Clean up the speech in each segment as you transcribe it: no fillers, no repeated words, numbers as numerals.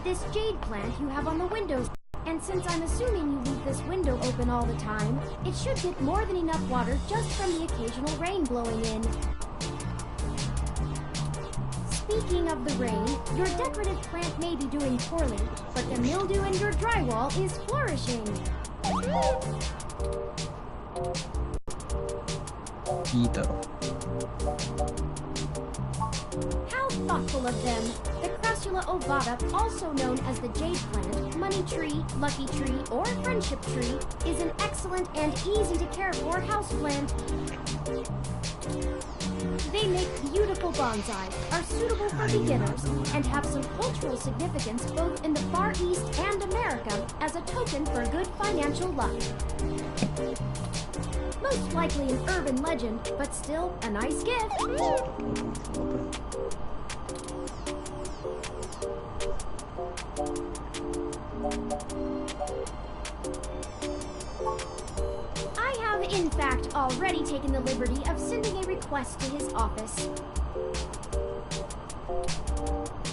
this jade plant you have on the windows. And since I'm assuming you leave this window open all the time, it should get more than enough water just from the occasional rain blowing in. Speaking of the rain, your decorative plant may be doing poorly, but the mildew in your drywall is flourishing. How thoughtful of them! The Crassula ovata, also known as the jade plant, money tree, lucky tree, or friendship tree, is an excellent and easy to care for houseplant. They make beautiful bonsai, are suitable for beginners, and have some cultural significance both in the Far East and America as a token for good financial luck. Most likely an urban legend, but still a nice gift. I have, in fact, already taken the liberty of sending a request to his office.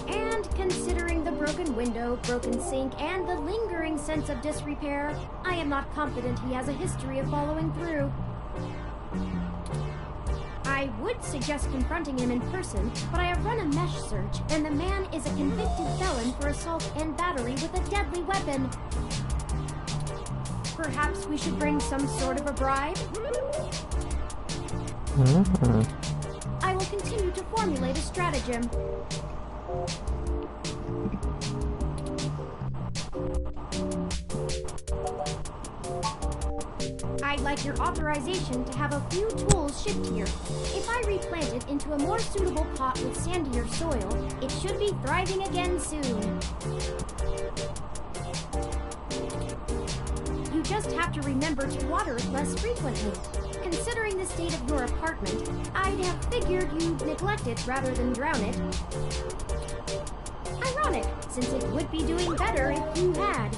And considering the broken window, broken sink, and the lingering sense of disrepair, I am not confident he has a history of following through. I would suggest confronting him in person, but I have run a mesh search, and the man is a convicted felon for assault and battery with a deadly weapon. Perhaps we should bring some sort of a bribe? I will continue to formulate a stratagem. I'd like your authorization to have a few tools shipped here. If I replant it into a more suitable pot with sandier soil, it should be thriving again soon. You just have to remember to water it less frequently. Considering the state of your apartment, I'd have figured you'd neglect it rather than drown it. Ironic, since it would be doing better if you had.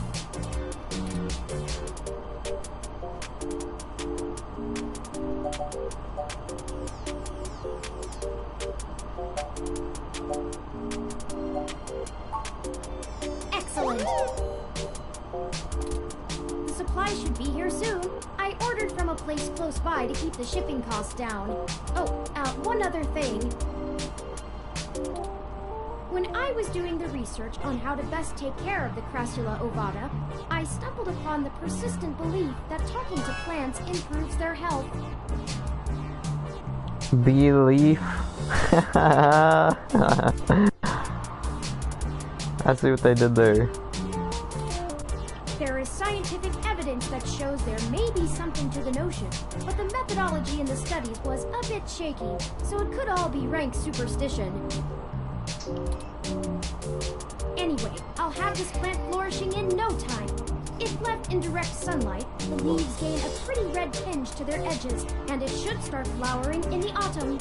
Excellent. The supplies should be here soon. I ordered from a place close by to keep the shipping costs down. Oh, one other thing. When I was doing the research on how to best take care of the Crassula ovata, I stumbled upon the persistent belief that talking to plants improves their health. Belief? I see what they did there. There is scientific evidence that shows there may be something to the notion, but the methodology in the studies was a bit shaky, so it could all be rank superstition. Anyway, I'll have this plant flourishing in no time. If left in direct sunlight, the leaves gain a pretty red tinge to their edges, and it should start flowering in the autumn.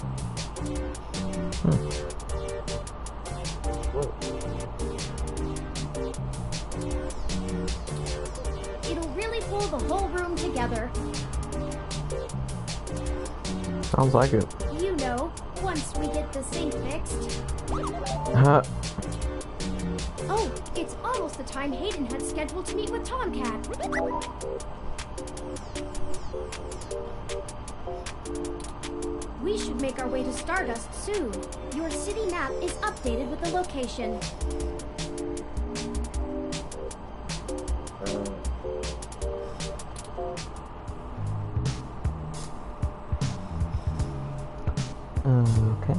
It'll really pull the whole room together. Sounds like it. You know, once we get the sink fixed. Oh, it's almost the time Hayden had scheduled to meet with Tomcat. We should make our way to Stardust soon. Your city map is updated with the location. Okay.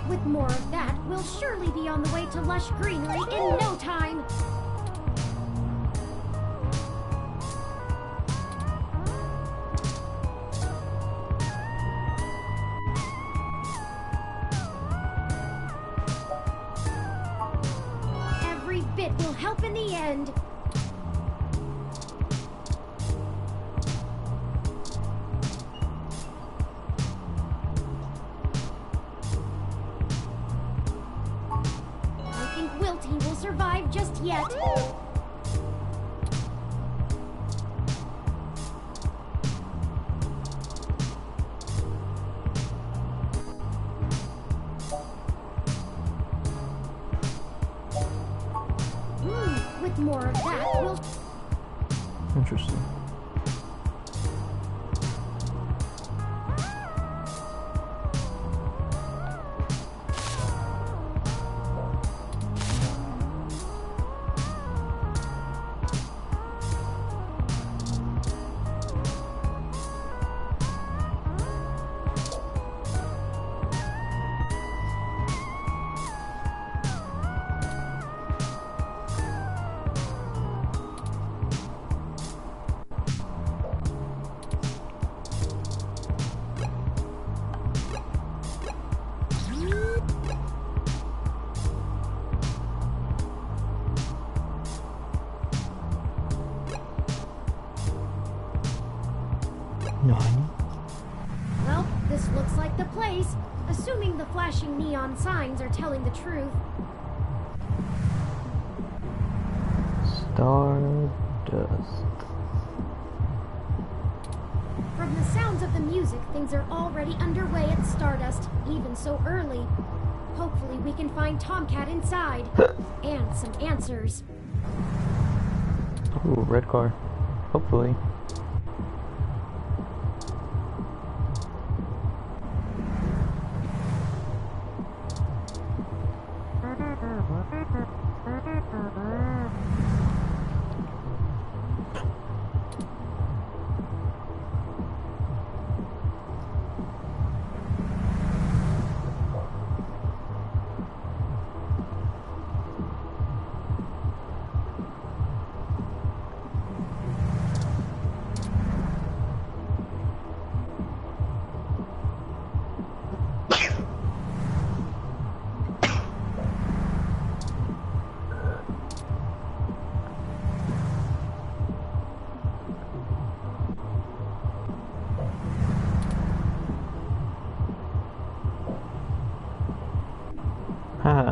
With more of that, we'll surely be on the way to lush greenery in no time. Every bit will help in the end. that, we'll... Interesting. Well, this looks like the place, assuming the flashing neon signs are telling the truth. Stardust. From the sounds of the music, things are already underway at Stardust, even so early. Hopefully we can find Tomcat inside, and some answers. Ooh, red car. Hopefully. Haha.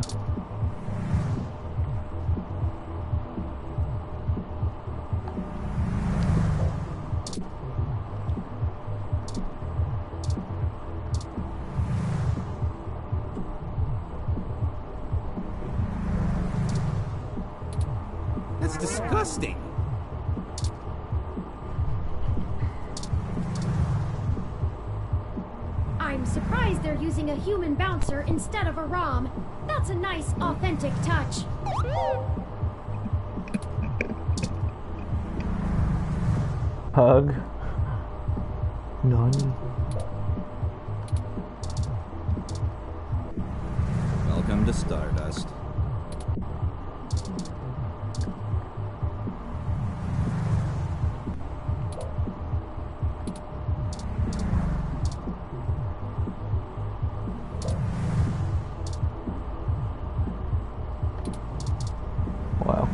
That's disgusting. I'm surprised they're using a human bouncer instead of a ROM. That's a nice, authentic touch. Hug. None. Welcome to Stardust. Wow.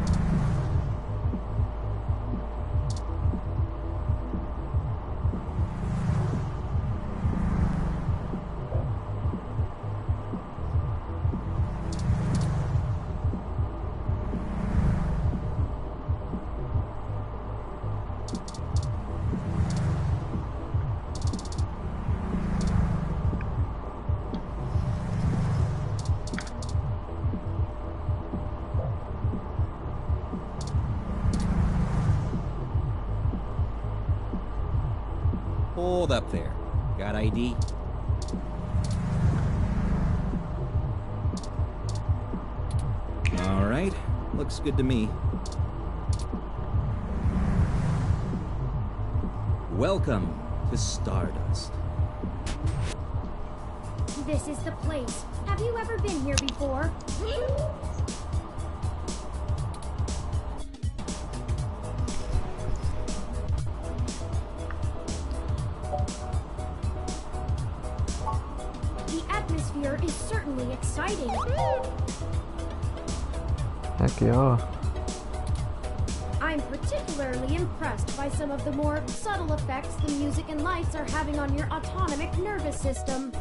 Hold up there. Got ID? All right. Looks good to me. Welcome to Stardust. This is the place. Have you ever been here before? The atmosphere is certainly exciting. Heck yeah. I'm particularly impressed by some of the more subtle effects the music and lights are having on your autonomic nervous system.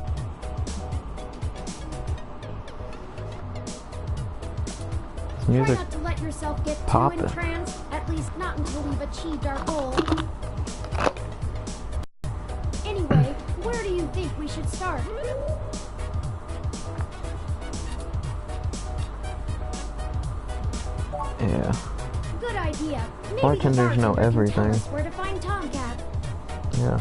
Try Music not to let yourself get poppin'. too entranced, at least not until we've achieved our goal. Anyway, where do you think we should start? Yeah. Good idea. Maybe Bartenders the know bartender can tell everything. us where to find Tomcat. Yeah.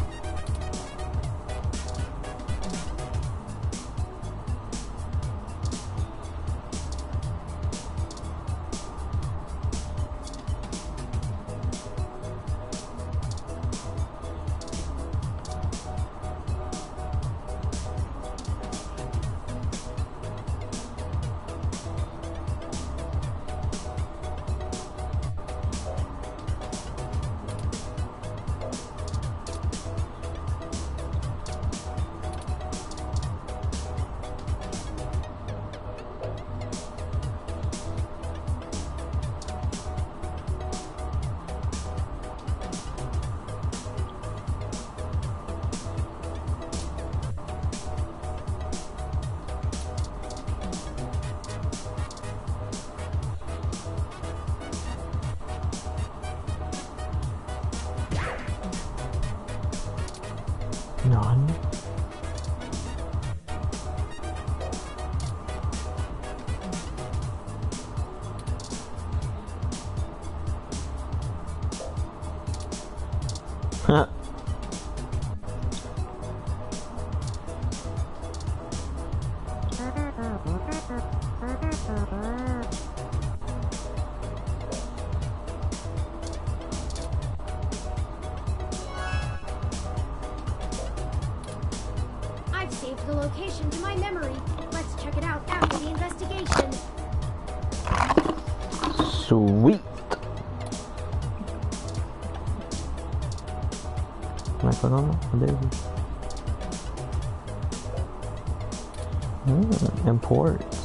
None. Huh. I've saved the location to my memory. Let's check it out after the investigation. Sweet. Can I click on it? Imports.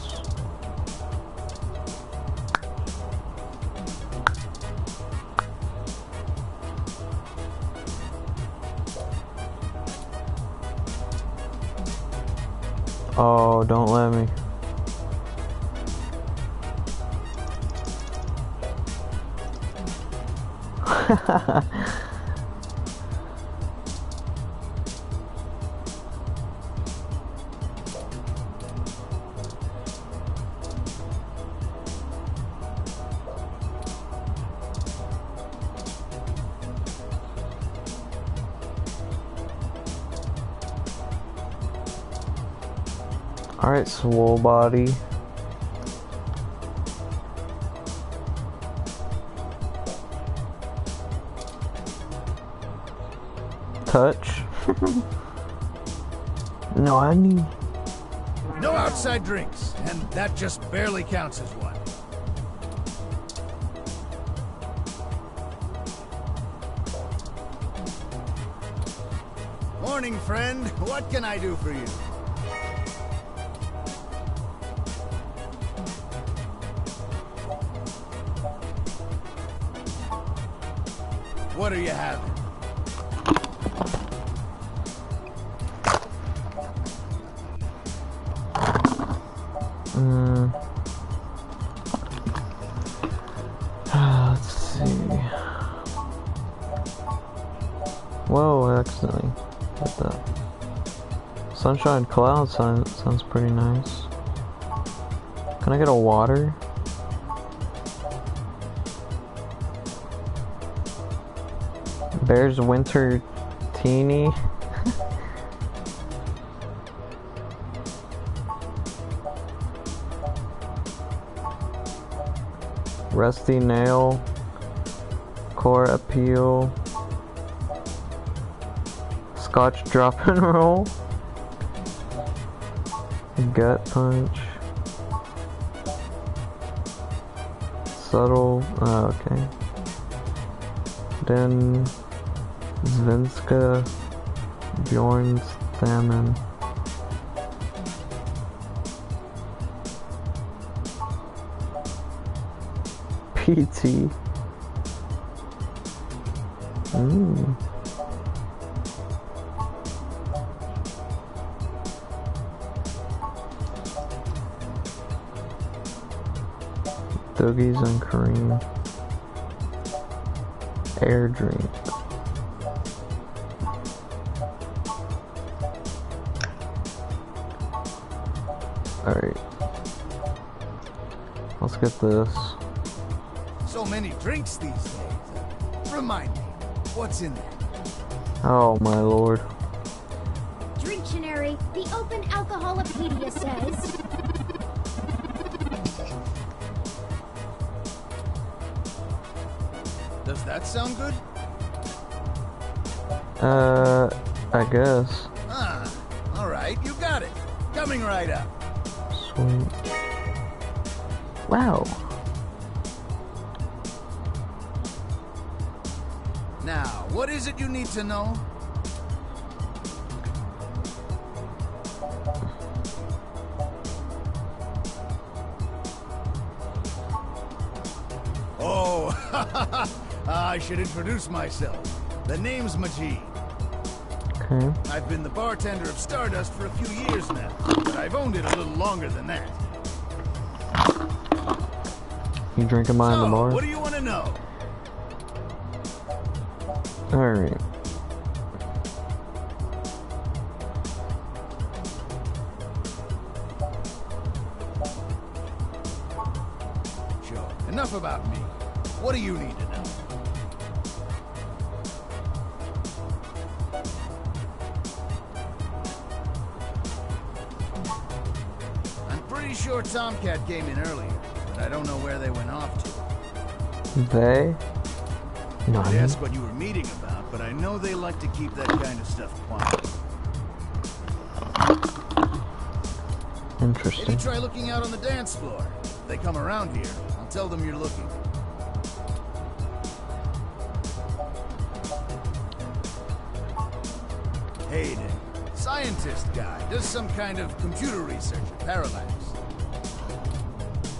Oh, don't let me. Alright, swole body. Touch. No, I need. No outside drinks, and that just barely counts as one. Morning, friend. What can I do for you? What are you having? Let's see. Whoa, I accidentally hit that. Sunshine cloud sounds pretty nice. Can I get a water? Bear's Winter Teeny. Rusty Nail. Core Appeal. Scotch Drop and Roll. Gut Punch. Subtle. Oh, okay. Then Svenska Bjorn's Salmon. PT. Doogies and cream. Air drink. Alright. Let's get this. So so many drinks these days. Remind me, what's in there? Oh my lord. Dictionary, the Open Alcoholopedia says... Does that sound good? I guess. Ah, alright, you got it. Coming right up. Sweet. Wow. Now, what is it you need to know? Oh, I should introduce myself. The name's Majid. Okay. I've been the bartender of Stardust for a few years now, but I've owned it a little longer than that. You drinking mine in the bar? What do you want to know? Alright. Sure. Enough about me. What do you need to know? I'm pretty sure Tomcat came in earlier, but I don't know where they went off to. They? No. I'd ask what you were meeting about, but I know they like to keep that kind of stuff quiet. Interesting. Maybe try looking out on the dance floor. If they come around here, I'll tell them you're looking. Hayden, scientist guy, does some kind of computer research at Parallax.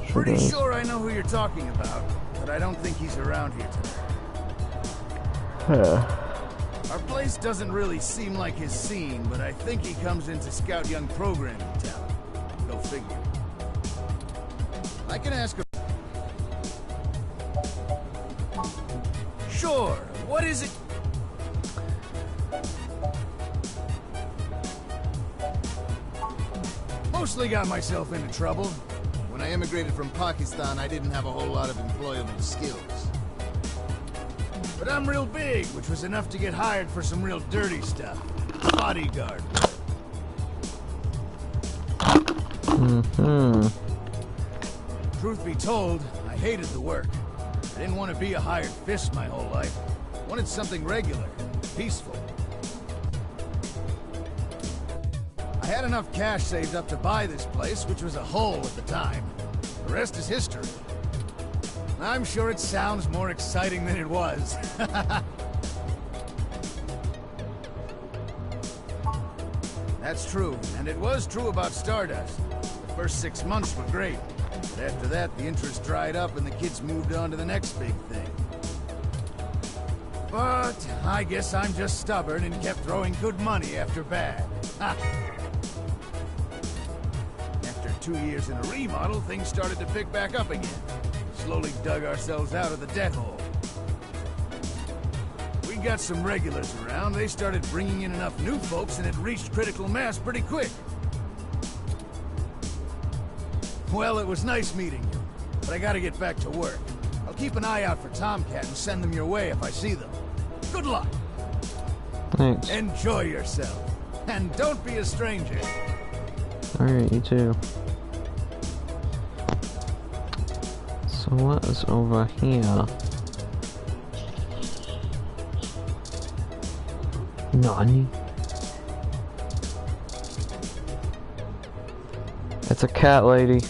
Sure Pretty does. sure I know who you're talking about, but I don't think he's around here today. Our place doesn't really seem like his scene, but I think he comes into Scout Young programming talent. Go figure. I can ask him. Sure, what is it? Mostly got myself into trouble. When I immigrated from Pakistan, I didn't have a whole lot of employable skills. But I'm real big, which was enough to get hired for some real dirty stuff. Bodyguard. Truth be told, I hated the work. I didn't want to be a hired fist my whole life. I wanted something regular, peaceful. I had enough cash saved up to buy this place, which was a hole at the time. The rest is history. I'm sure it sounds more exciting than it was. That's true, and it was true about Stardust. The first 6 months were great, but after that, the interest dried up and the kids moved on to the next big thing. But I guess I'm just stubborn and kept throwing good money after bad. Ha! After 2 years in a remodel, things started to pick back up again. Slowly dug ourselves out of the debt hole. We got some regulars around. They started bringing in enough new folks and it reached critical mass pretty quick. Well, it was nice meeting you, but I gotta get back to work. I'll keep an eye out for Tomcat and send them your way if I see them. Good luck. Thanks. Enjoy yourself. And don't be a stranger. Alright, you too. So what is over here? Nani? It's a cat lady.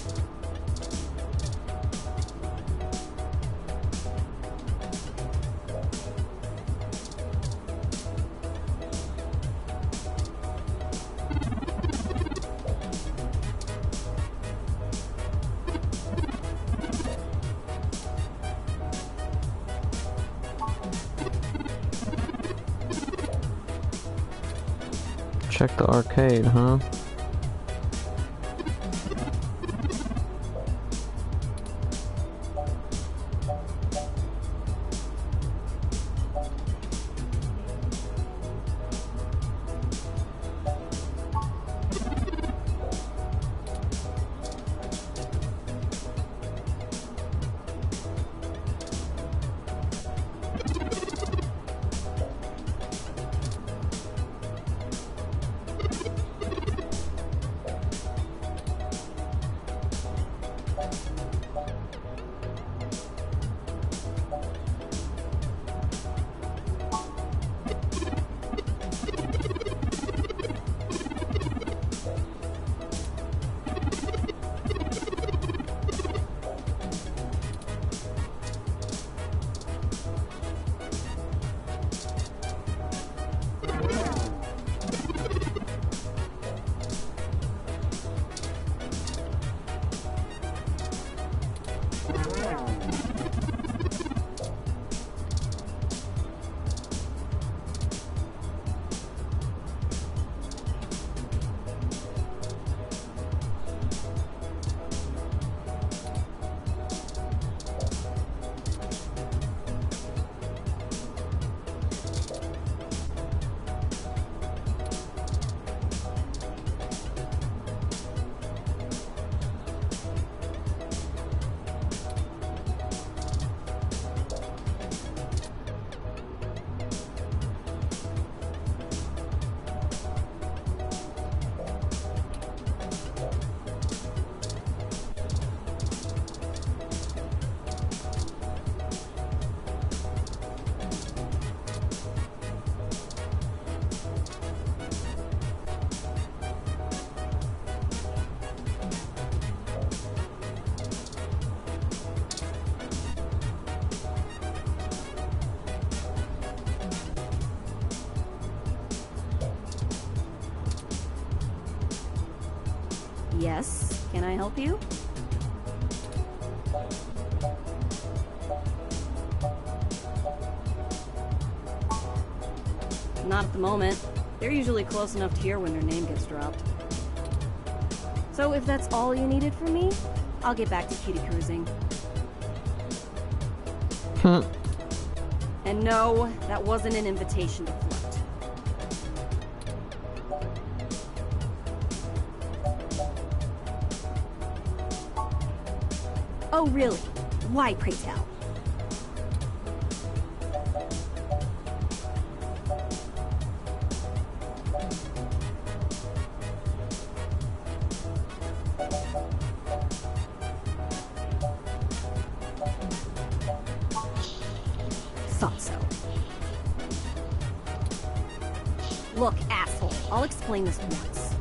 Check the arcade, huh? Yes, can I help you? Not at the moment. They're usually close enough to hear when their name gets dropped. So if that's all you needed from me, I'll get back to cutie cruising. And no, that wasn't an invitation to flirt. Oh really? Why, pray tell? Thought so. Look, asshole, I'll explain this once.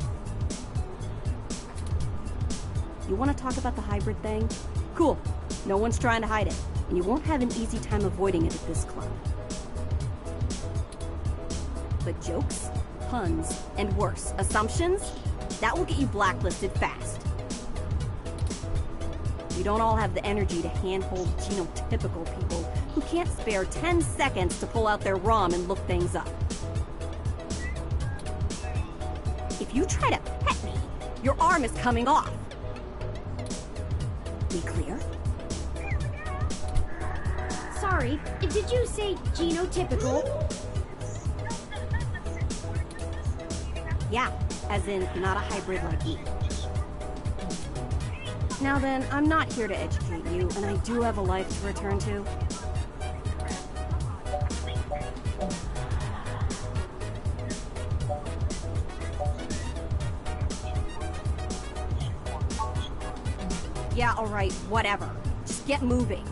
You want to talk about the hybrid thing? Cool. No one's trying to hide it, and you won't have an easy time avoiding it at this club. But jokes, puns, and worse, assumptions, that will get you blacklisted fast. We don't all have the energy to handhold genotypical people who can't spare 10 seconds to pull out their ROM and look things up. If you try to pet me, your arm is coming off. We clear? Sorry, did you say genotypical? Yeah, as in not a hybrid like E. Now then, I'm not here to educate you, and I do have a life to return to. Yeah, alright, whatever. Just get moving.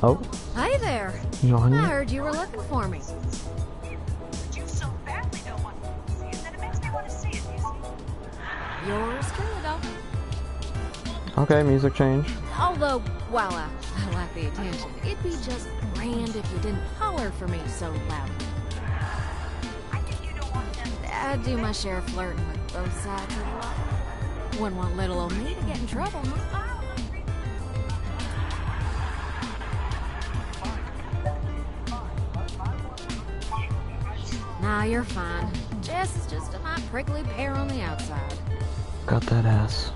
Oh, Hi there. Johnny. I heard you were looking for me. You so badly don't want to see it that it makes me want to see it, you see. Yours truly, though. Okay, music change. Although, while I like the attention, it'd be just grand if you didn't holler for me so loud. I think you don't want them to I do my share of flirting with both sides of the law. Wouldn't want little old me to get in trouble, huh? Nah, you're fine. Jess is just a nice prickly pear on the outside. Got that ass.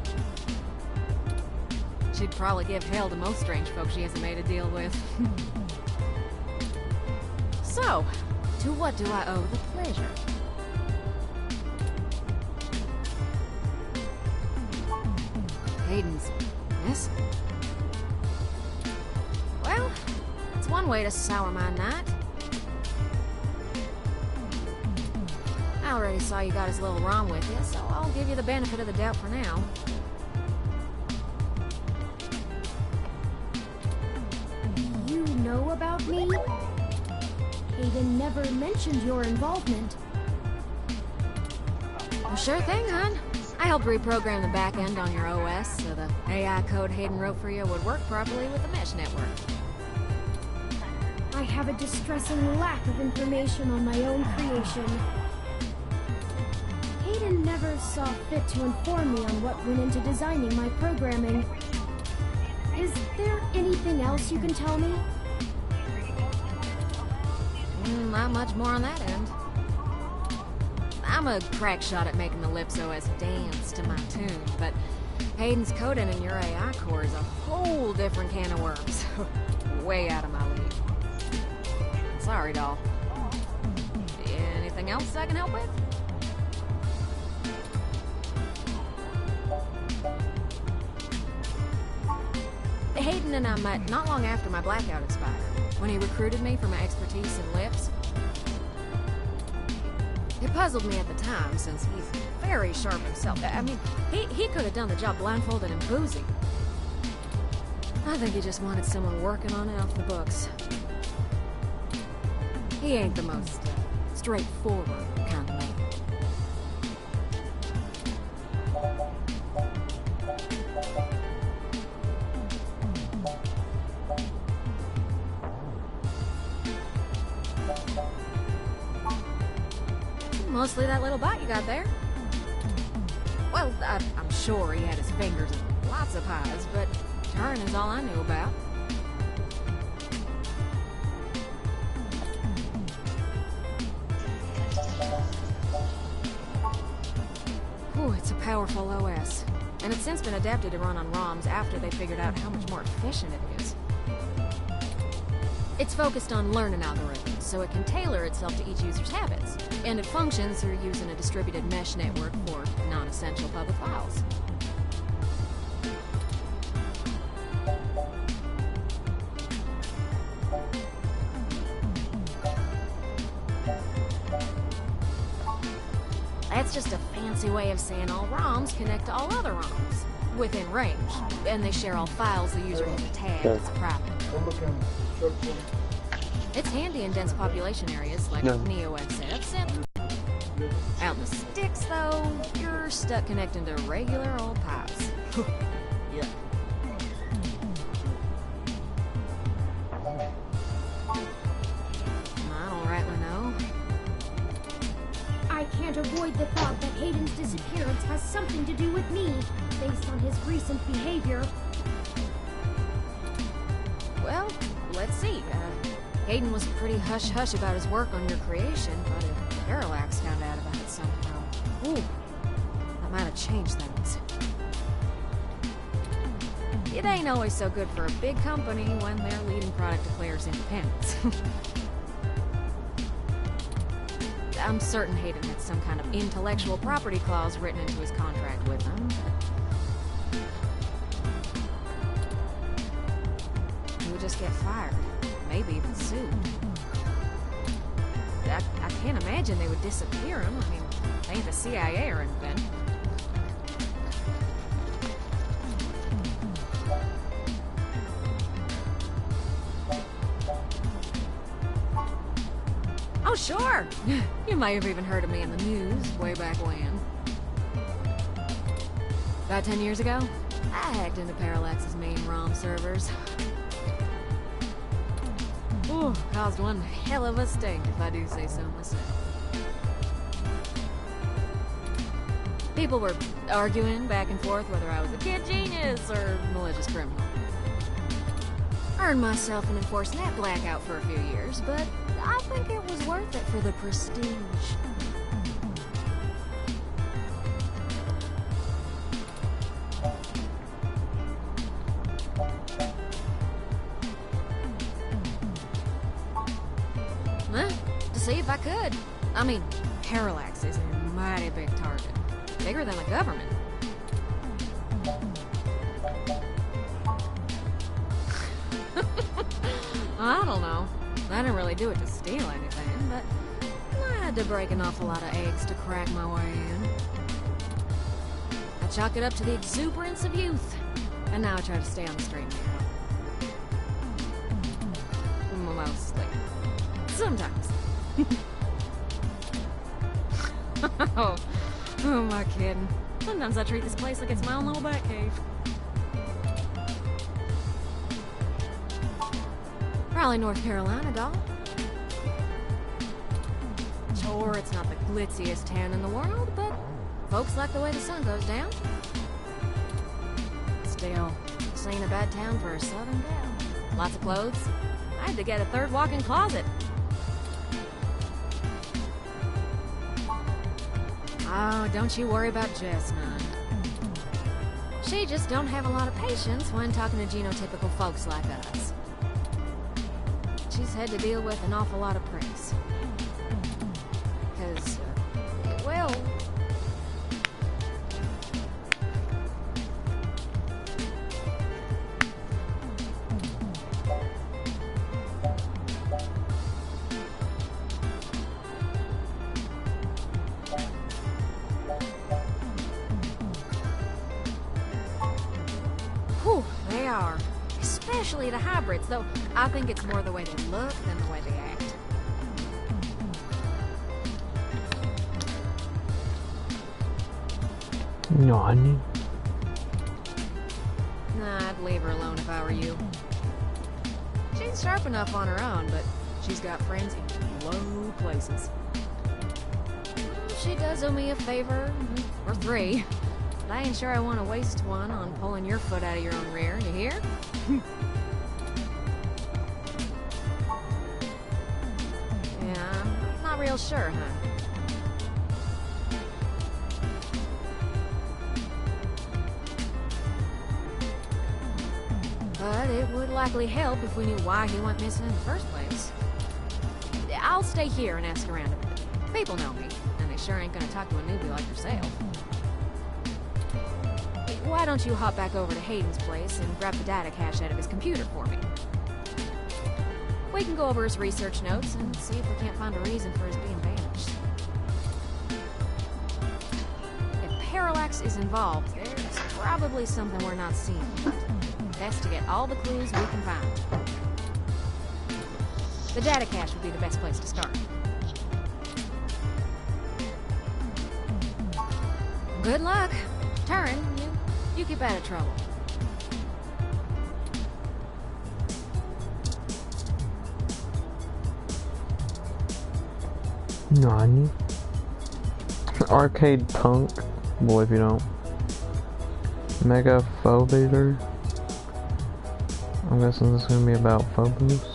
She'd probably give hell to most strange folks she hasn't made a deal with. So, to what do I owe the pleasure? Hayden's missing. Well, that's one way to sour my night. I already saw you got his little ROM with you, so I'll give you the benefit of the doubt for now. You know about me? Hayden never mentioned your involvement. Well, sure thing, hon. I helped reprogram the back end on your OS so the AI code Hayden wrote for you would work properly with the mesh network. I have a distressing lack of information on my own creation. Hayden never saw fit to inform me on what went into designing my programming. Is there anything else you can tell me? Not much more on that end. I'm a crack shot at making the Lips OS dance to my tune, but Hayden's coding in your AI core is a whole different can of worms. Way out of my league. Sorry, doll. Anything else I can help with? Hayden and I met not long after my blackout expired, when he recruited me for my expertise in lips. It puzzled me at the time, since he's very sharp himself. I mean, he could have done the job blindfolded and boozy. I think he just wanted someone working on it off the books. He ain't the most straightforward kind of man. mostly that little bite you got there. Well, I'm sure he had his fingers in lots of pies, but turn is all I knew about. Ooh, it's a powerful OS. And it's since been adapted to run on ROMs after they figured out how much more efficient it is. It's focused on learning algorithms, so it can tailor itself to each user's habits. And it functions through using a distributed mesh network for non-essential public files. That's just a fancy way of saying all ROMs connect to all other ROMs within range, and they share all files the user has tagged as private. It's handy in dense population areas like NeoXFs, and out in the sticks, though, you're stuck connecting to regular old pipes. Yeah. I don't rightly know. I can't avoid the thought that Hayden's disappearance has something to do with me, based on his recent behavior. Well, let's see. Hayden was pretty hush-hush about his work on your creation, but if Parallax found out about it somehow, ooh, that might have changed things. It ain't always so good for a big company when their leading product declares independence. I'm certain Hayden had some kind of intellectual property clause written into his contract with them. He would just get fired. Maybe even sued. I can't imagine they would disappear him. I mean, they ain't the CIA or anything. Oh, sure! You may have even heard of me in the news way back when. About 10 years ago, I hacked into Parallax's main ROM servers. Ooh, caused one hell of a stink, if I do say so myself. People were arguing back and forth whether I was a kid genius or malicious criminal. Earned myself an enforced net blackout for a few years, but I think it was worth it for the prestige. To see if I could. I mean, Parallax is a mighty big target. Bigger than the government. I don't know. I didn't really do it to steal anything, but I had to break an awful lot of eggs to crack my way in. I chalk it up to the exuberance of youth, and now I try to stay on the straight and narrow. Mostly. Sometimes. Oh, who am I kidding? Sometimes I treat this place like it's my own little bat cave. Raleigh, North Carolina, doll. Sure, it's not the glitziest town in the world, but folks like the way the sun goes down. Still, this ain't a bad town for a southern gal. Lots of clothes. I had to get a third walk-in closet. Oh, don't you worry about Jess, none. She just don't have a lot of patience when talking to genotypical folks like us. She's had to deal with an awful lot of press. Because, well... Whew, they are. Especially the hybrids, though I think it's more the way they look than the way they act. No, honey. Nah, I'd leave her alone if I were you. She's sharp enough on her own, but she's got friends in low places. she does owe me a favor, or 3, but I ain't sure I want to waste one on pulling your foot out of your own rear, you hear? Yeah, not real sure, huh? But it would likely help if we knew why he went missing in the first place. I'll stay here and ask around a bit. People know me, and they sure ain't gonna talk to a newbie like yourself. Why don't you hop back over to Hayden's place and grab the data cache out of his computer for me? We can go over his research notes and see if we can't find a reason for his being vanished. If Parallax is involved, there's probably something we're not seeing. Best to get all the clues we can find. The data cache would be the best place to start. Good luck. Turin, you keep out of trouble. Nani? Arcade punk? Boy, if you don't. Mega Phobator? I'm guessing this is gonna be about Phobos.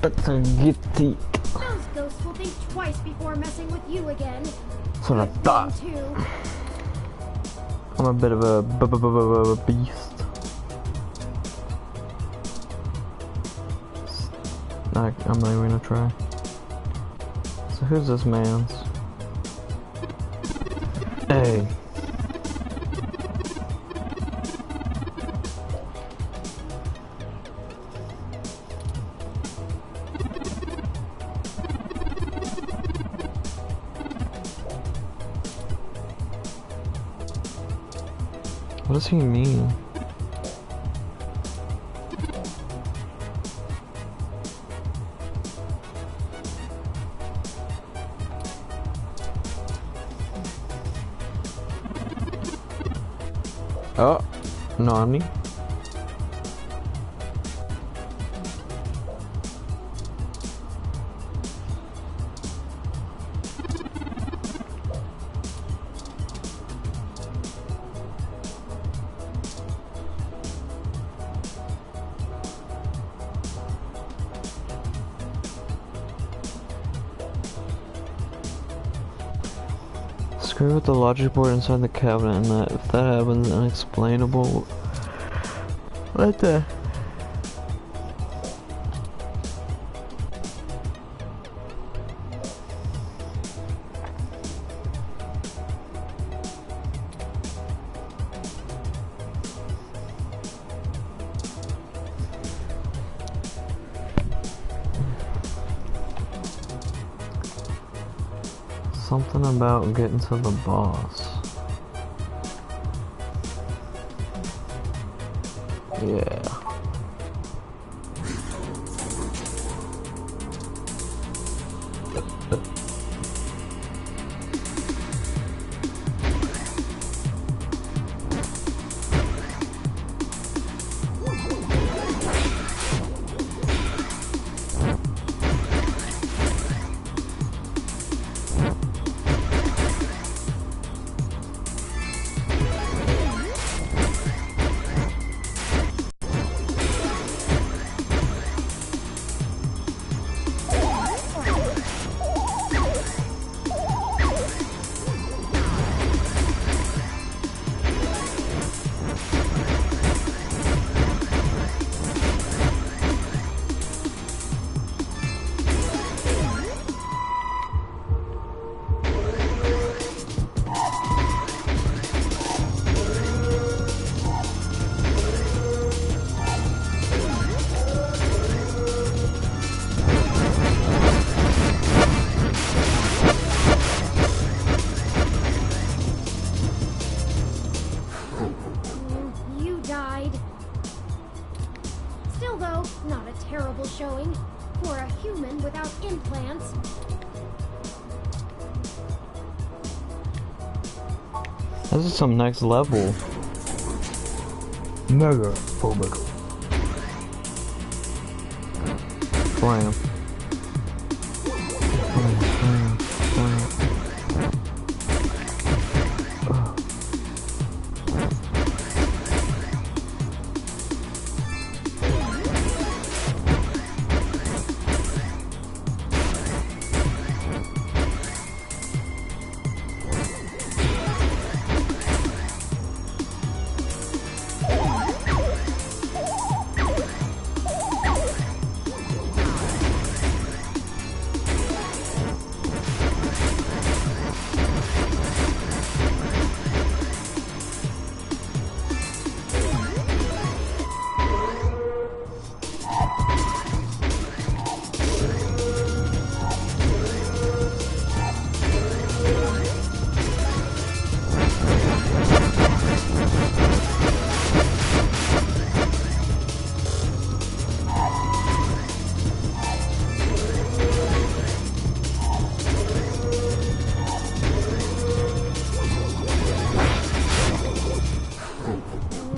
That's a gifty. Those ghosts will think twice before messing with you again. That's what I thought. Too. I'm a bit of a beast. I'm not even gonna try. So who's this man's? Hey. What does he mean? Oh, Nani? Screw with the logic board inside the cabinet, and that if that happens, unexplainable. What the? Something about getting to the boss. Yeah. terrible showing. For a human without implants. This is some next level. Mega phobic. Blam.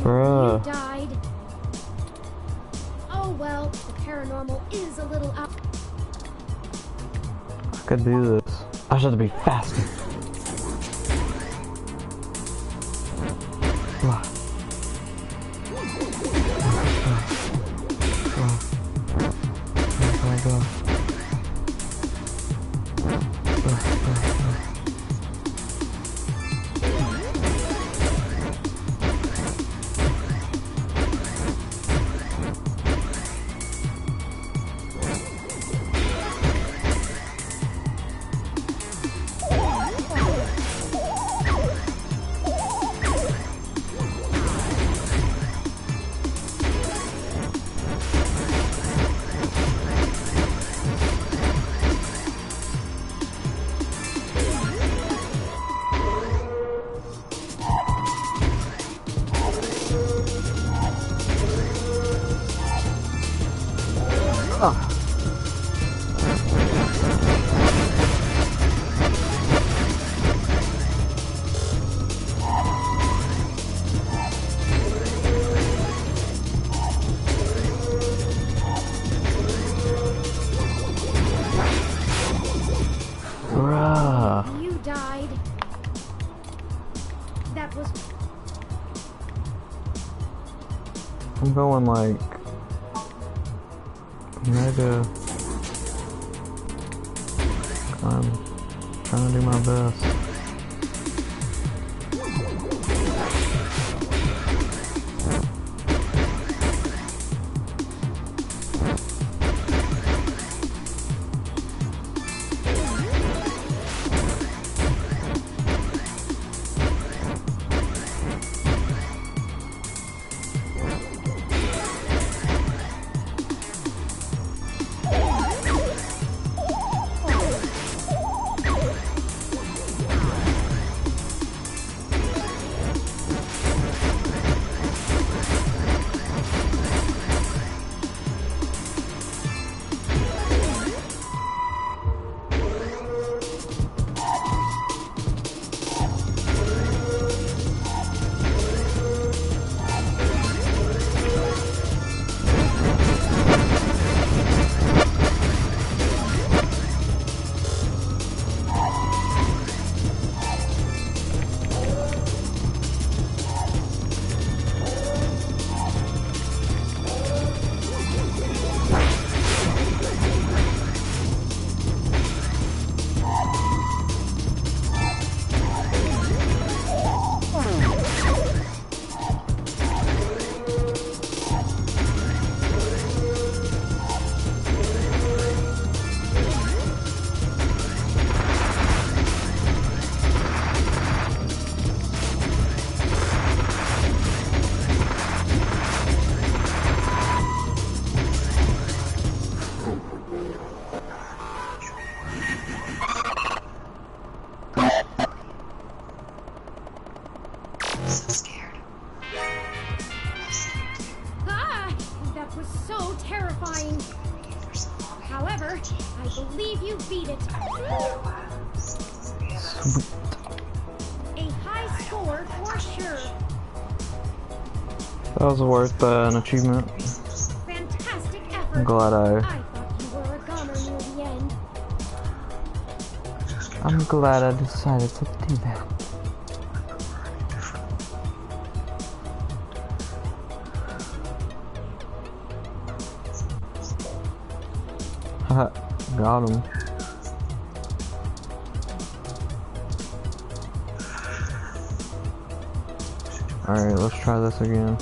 You died. Oh well, the paranormal is a little out. I could do this. I just have to be faster. You died. That was. I'm going like mega. I'm trying to do my best. You beat it. Sweet. A high score for sure. That was worth an achievement. Fantastic effort. I'm glad I thought you were a goner near the end. I'm glad I decided to do that. Haha, got him. Alright, let's try this again.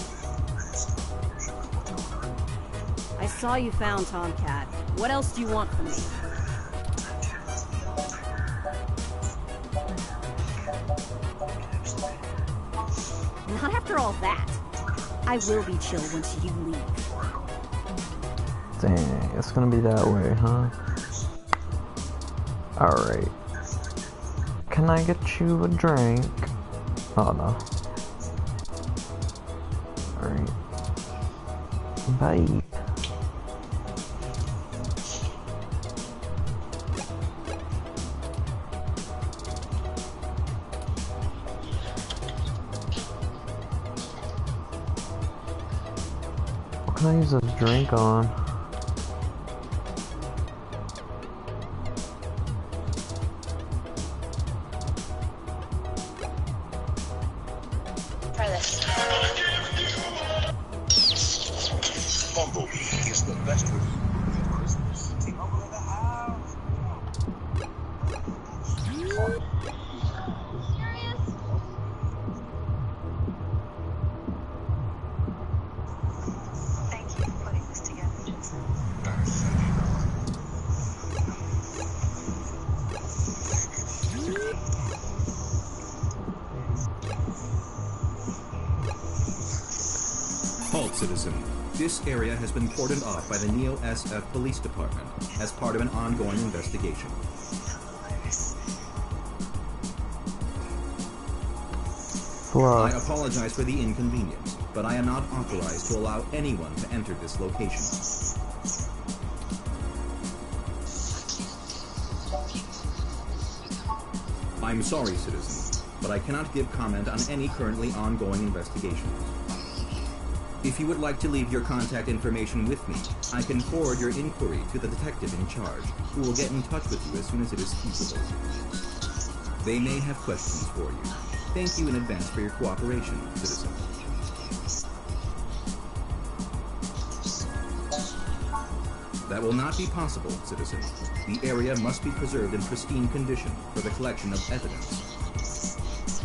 I saw you found Tomcat. What else do you want from me? Not after all that. I will be chill once you leave. Dang, it's gonna be that way, huh? Alright. Can I get you a drink? Oh no. Alright. Bye. What can I use this drink on? Thank you for putting this together, Jason. Halt, citizen. This area has been cordoned off by the Neo-SF Police Department as part of an ongoing investigation. I apologize for the inconvenience, but I am not authorized to allow anyone to enter this location. I'm sorry, citizen, but I cannot give comment on any currently ongoing investigations. If you would like to leave your contact information with me, I can forward your inquiry to the detective in charge, who will get in touch with you as soon as it is feasible. They may have questions for you. Thank you in advance for your cooperation, citizen. That will not be possible, citizen. The area must be preserved in pristine condition for the collection of evidence.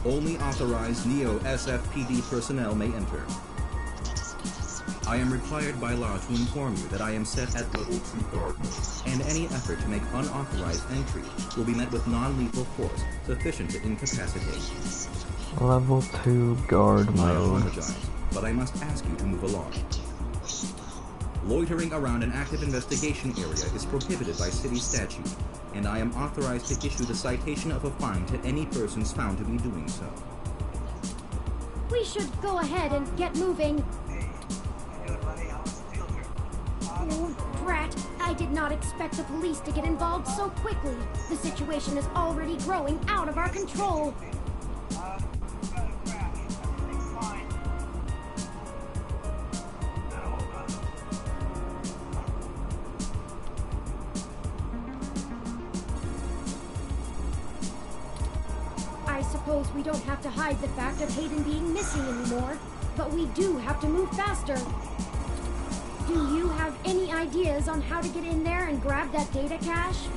Only authorized Neo-SFPD personnel may enter. I am required by law to inform you that I am set at level 2 guard mode, and any effort to make unauthorized entry will be met with non-lethal force sufficient to incapacitate. Level 2 guard I mode. apologize, but I must ask you to move along. Loitering around an active investigation area is prohibited by city statute, and I am authorized to issue the citation of a fine to any persons found to be doing so. We should go ahead and get moving. Oh, drat. I did not expect the police to get involved so quickly. The situation is already growing out of our control. I suppose we don't have to hide the fact of Hayden being missing anymore, but we do have to move faster. Do you have any ideas on how to get in there and grab that data cache?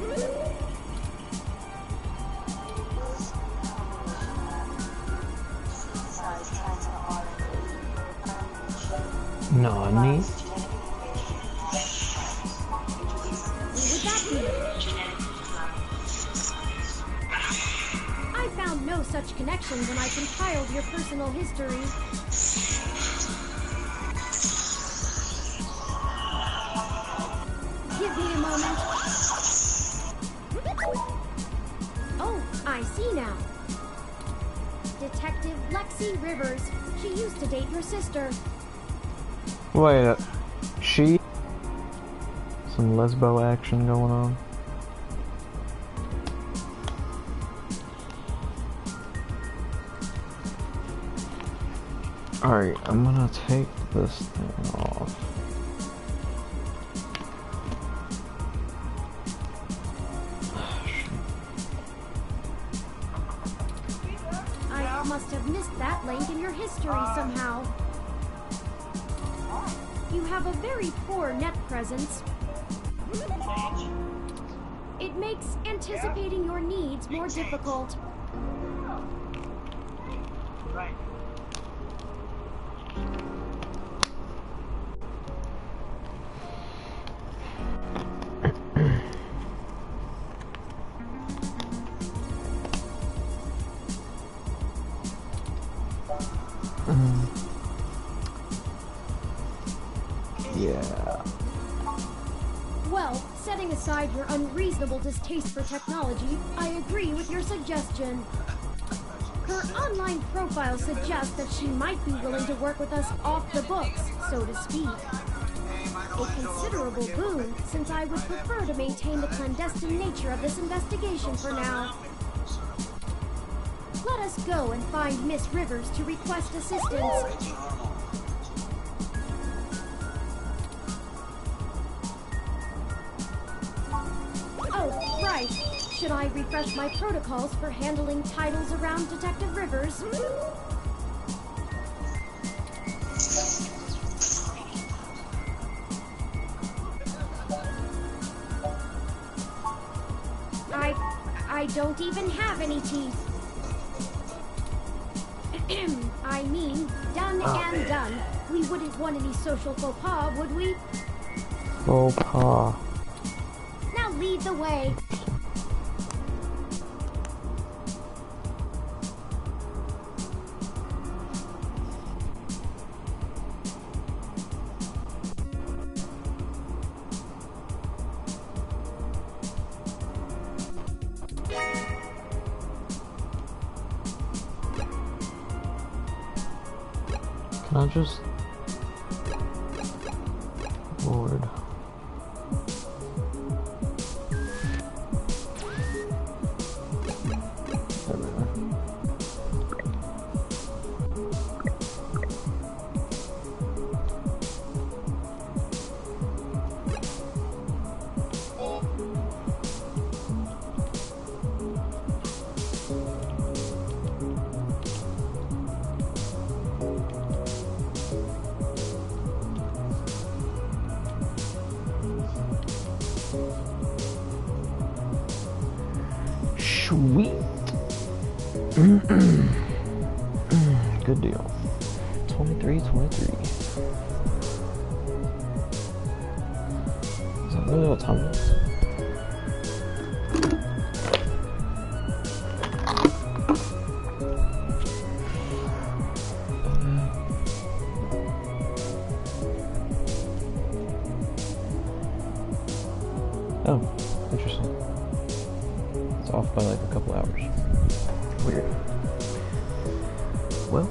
Nani? Who would that be? I found no such connection when I compiled your personal history. Give me a moment. Oh, I see now. Detective Lexi Rivers. She used to date your sister. Wait, she? Some lesbo action going on? Alright, I'm gonna take this thing off. I must have missed that link in your history somehow. You have a very poor net presence. It makes anticipating your needs more difficult. Right. Yeah. Well, setting aside your unreasonable distaste for technology, I agree with your suggestion. Her online profile suggests that she might be willing to work with us off the books, so to speak. A considerable boon, since I would prefer to maintain the clandestine nature of this investigation for now. Let us go and find Miss Rivers to request assistance. Oh, right. Should I refresh my protocols for handling titles around Detective Rivers? I don't even have any teeth. I mean, done and done. We wouldn't want any social faux pas, would we? Faux pas. Now lead the way. Can I just... Lord. There we go. Sweet. Good deal. 23. Is that really what time it is? Oh, interesting. It's off by like a couple hours. Weird. Well,